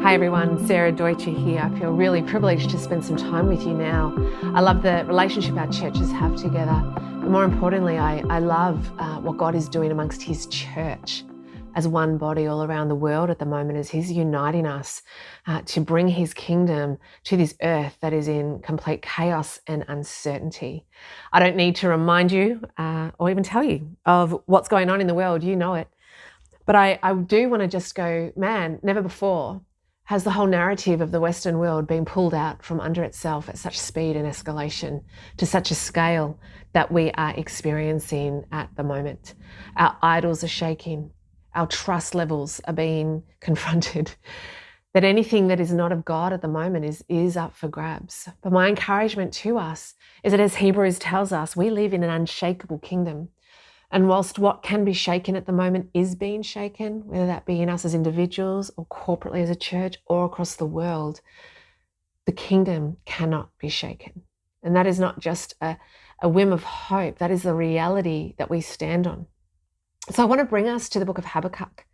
Hi everyone, Sarah Deutscher here. I feel really privileged to spend some time with you now. I love the relationship our churches have together. But more importantly, I love what God is doing amongst his church as one body all around the world at the moment as he's uniting us to bring his kingdom to this earth that is in complete chaos and uncertainty. I don't need to remind you or even tell you of what's going on in the world. You know it. But I do want to just go, man, never before has the whole narrative of the Western world been pulled out from under itself at such speed and escalation to such a scale that we are experiencing at the moment. Our idols are shaking. Our trust levels are being confronted. That anything that is not of God at the moment is up for grabs. But my encouragement to us is that as Hebrews tells us, we live in an unshakable kingdom. And whilst what can be shaken at the moment is being shaken, whether that be in us as individuals or corporately as a church or across the world, the kingdom cannot be shaken. And that is not just a whim of hope. That is the reality that we stand on. So I want to bring us to the book of Habakkuk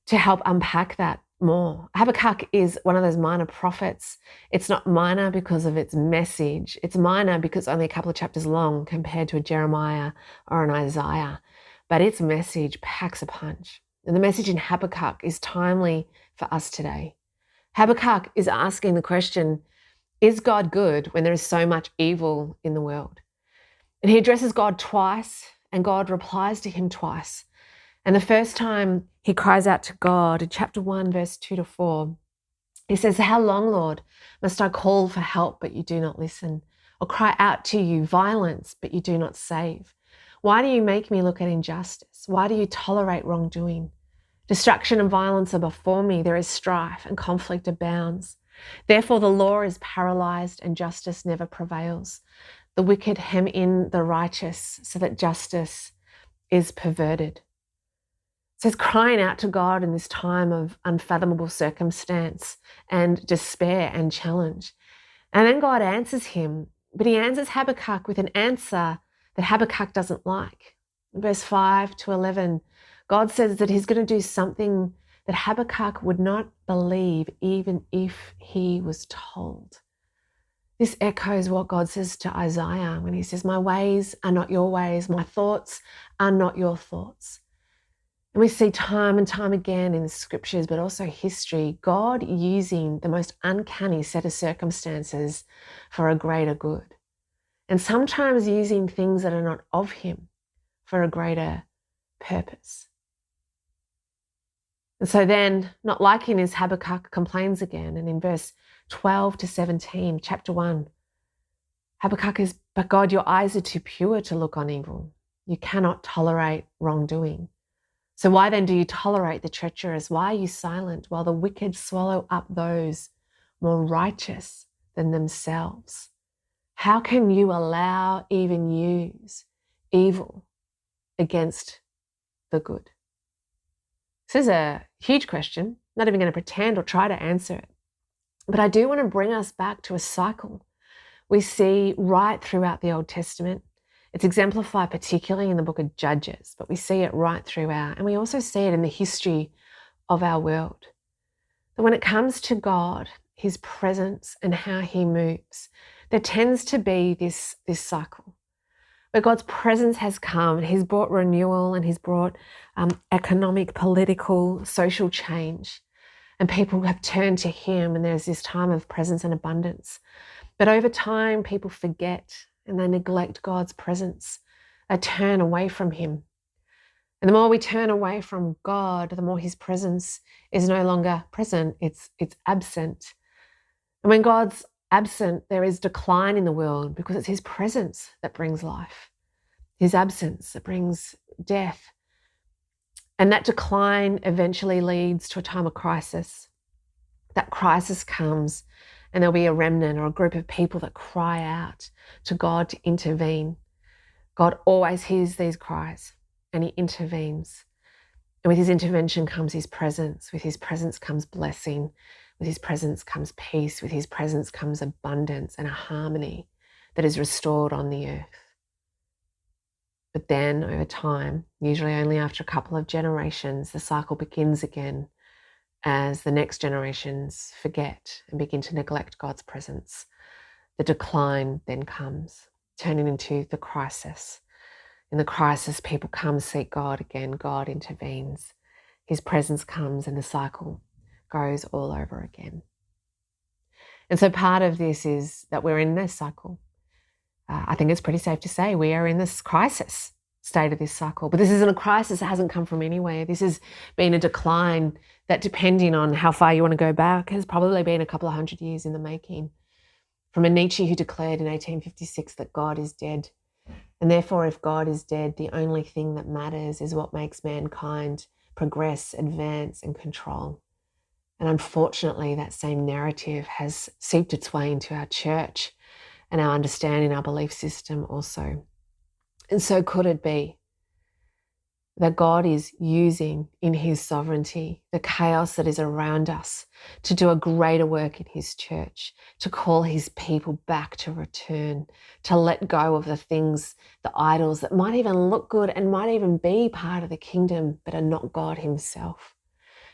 to help unpack that more. Habakkuk is one of those minor prophets. It's not minor because of its message. It's minor because only a couple of chapters long compared to a Jeremiah or an Isaiah. But its message packs a punch. And the message in Habakkuk is timely for us today. Habakkuk is asking the question, is God good when there is so much evil in the world? And he addresses God twice, and God replies to him twice. And the first time he cries out to God in chapter 1, verse 2-4, he says, "How long, Lord, must I call for help, but you do not listen? Or cry out to you violence, but you do not save? Why do you make me look at injustice? Why do you tolerate wrongdoing? Destruction and violence are before me. There is strife and conflict abounds. Therefore the law is paralyzed and justice never prevails. The wicked hem in the righteous so that justice is perverted." So it's crying out to God in this time of unfathomable circumstance and despair and challenge. And then God answers him, but he answers Habakkuk with an answer that Habakkuk doesn't like. In verse 5-11, God says that he's going to do something that Habakkuk would not believe even if he was told. This echoes what God says to Isaiah when he says, "My ways are not your ways, my thoughts are not your thoughts." And we see time and time again in the scriptures, but also history, God using the most uncanny set of circumstances for a greater good. And sometimes using things that are not of him for a greater purpose. And so then, not liking his, Habakkuk complains again. And in verse 12-17, chapter 1, Habakkuk is, "But God, your eyes are too pure to look on evil. You cannot tolerate wrongdoing. So why then do you tolerate the treacherous? Why are you silent while the wicked swallow up those more righteous than themselves? How can you allow even use evil against the good?" This is a huge question. I'm not even going to pretend or try to answer it. But I do want to bring us back to a cycle we see right throughout the Old Testament. It's exemplified particularly in the book of Judges, but we see it right throughout. And we also see it in the history of our world. That when it comes to God, his presence and how he moves, there tends to be this cycle where God's presence has come and he's brought renewal and he's brought economic, political, social change. And people have turned to him and there's this time of presence and abundance. But over time, people forget and they neglect God's presence. They turn away from him. And the more we turn away from God, the more his presence is no longer present, it's absent. And when God's absent, there is decline in the world because it's his presence that brings life, his absence that brings death. And that decline eventually leads to a time of crisis. That crisis comes and there'll be a remnant or a group of people that cry out to God to intervene. God always hears these cries and he intervenes. And with his intervention comes his presence. With his presence comes blessing. With his presence comes peace. With his presence comes abundance and a harmony that is restored on the earth. But then over time, usually only after a couple of generations, the cycle begins again as the next generations forget and begin to neglect God's presence, the decline then comes, turning into the crisis. In the crisis, people come seek God again. God intervenes. His presence comes and the cycle goes all over again. And so part of this is that we're in this cycle. I think it's pretty safe to say we are in this crisis state of this cycle. But this isn't a crisis that hasn't come from anywhere. This has been a decline that, depending on how far you want to go back, has probably been a couple of 100 years in the making. From a Nietzsche who declared in 1856 that God is dead. And therefore, if God is dead, the only thing that matters is what makes mankind progress, advance, and control. And unfortunately, that same narrative has seeped its way into our church and our understanding, our belief system also. And so could it be that God is using in his sovereignty the chaos that is around us to do a greater work in his church, to call his people back to return, to let go of the things, the idols that might even look good and might even be part of the kingdom, but are not God himself.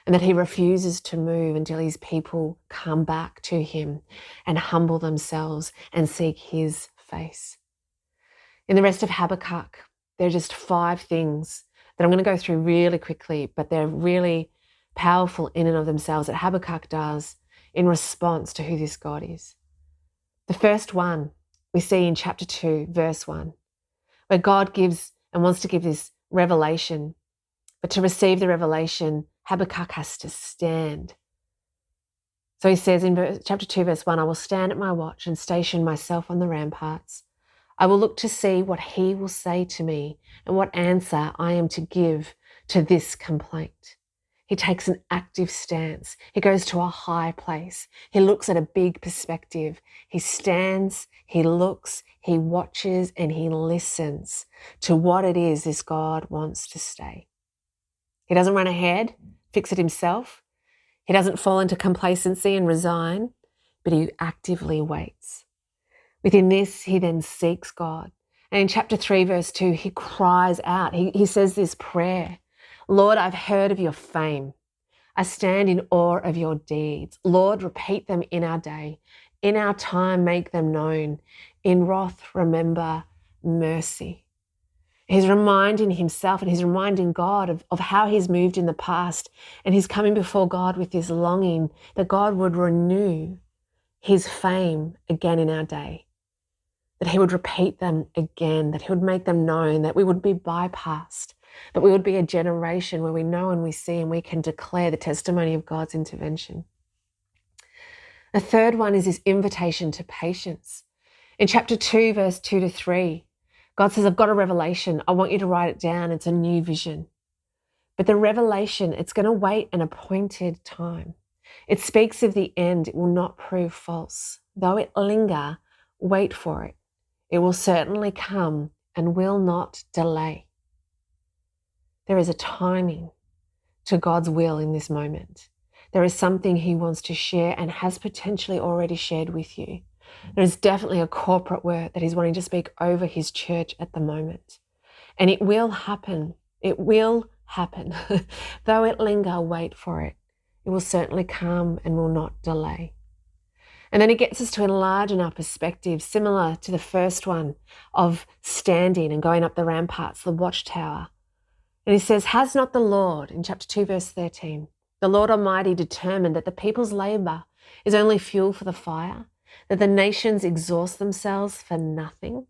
And that he refuses to move until his people come back to him and humble themselves and seek his face. In the rest of Habakkuk, there are just 5 things that I'm going to go through really quickly, but they're really powerful in and of themselves that Habakkuk does in response to who this God is. The first one we see in chapter 2, verse 1, where God gives and wants to give this revelation, but to receive the revelation, Habakkuk has to stand. So he says in chapter 2, verse 1, I will stand at my watch and station myself on the ramparts. I will look to see what he will say to me and what answer I am to give to this complaint. He takes an active stance. He goes to a high place. He looks at a big perspective. He stands, he looks, he watches, and he listens to what it is this God wants to say. He doesn't run ahead, fix it himself. He doesn't fall into complacency and resign, but he actively waits. Within this, he then seeks God. And in chapter 3, verse 2, he cries out. He says this prayer, Lord, I've heard of your fame. I stand in awe of your deeds. Lord, repeat them in our day. In our time, make them known. In wrath, remember mercy. He's reminding himself and he's reminding God of how he's moved in the past. And he's coming before God with this longing that God would renew his fame again in our day. That he would repeat them again, that he would make them known, that we would be bypassed, but we would be a generation where we know and we see and we can declare the testimony of God's intervention. The third one is this invitation to patience. In chapter 2, verse 2 to 3, God says, I've got a revelation. I want you to write it down. It's a new vision. But the revelation, it's going to wait an appointed time. It speaks of the end. It will not prove false. Though it linger, wait for it. It will certainly come and will not delay. There is a timing to God's will in this moment. There is something he wants to share and has potentially already shared with you. There is definitely a corporate word that he's wanting to speak over his church at the moment. And it will happen. It will happen. Though it linger, wait for it. It will certainly come and will not delay. And then he gets us to enlarge in our perspective, similar to the first one of standing and going up the ramparts, the watchtower. And he says, has not the Lord, in chapter 2, verse 13, the Lord Almighty determined that the people's labor is only fuel for the fire, that the nations exhaust themselves for nothing?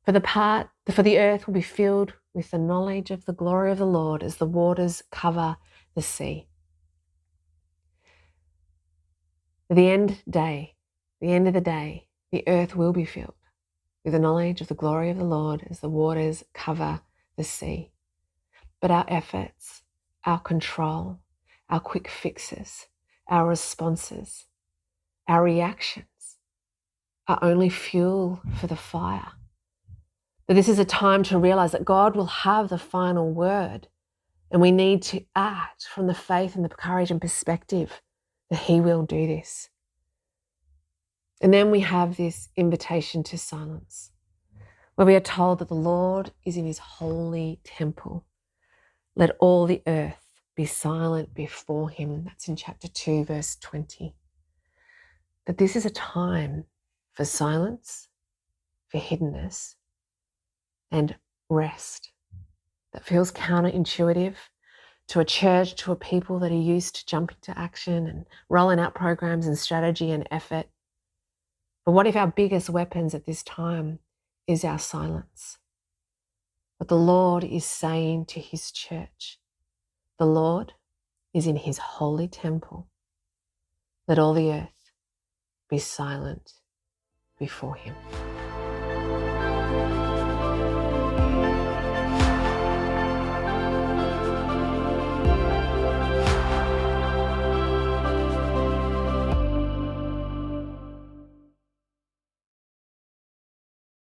For the earth will be filled with the knowledge of the glory of the Lord as the waters cover the sea. At the end of the day, the earth will be filled with the knowledge of the glory of the Lord as the waters cover the sea. But our efforts, our control, our quick fixes, our responses, our reactions are only fuel for the fire. But this is a time to realize that God will have the final word, and we need to act from the faith and the courage and perspective that he will do this. And then we have this invitation to silence, where we are told that the Lord is in his holy temple. Let all the earth be silent before him. That's in chapter 2, verse 20. That this is a time for silence, for hiddenness, and rest. That feels counterintuitive to a church, to a people that are used to jumping to action and rolling out programs and strategy and effort. But what if our biggest weapons at this time is our silence? What the Lord is saying to his church, the Lord is in his holy temple. Let all the earth be silent before him.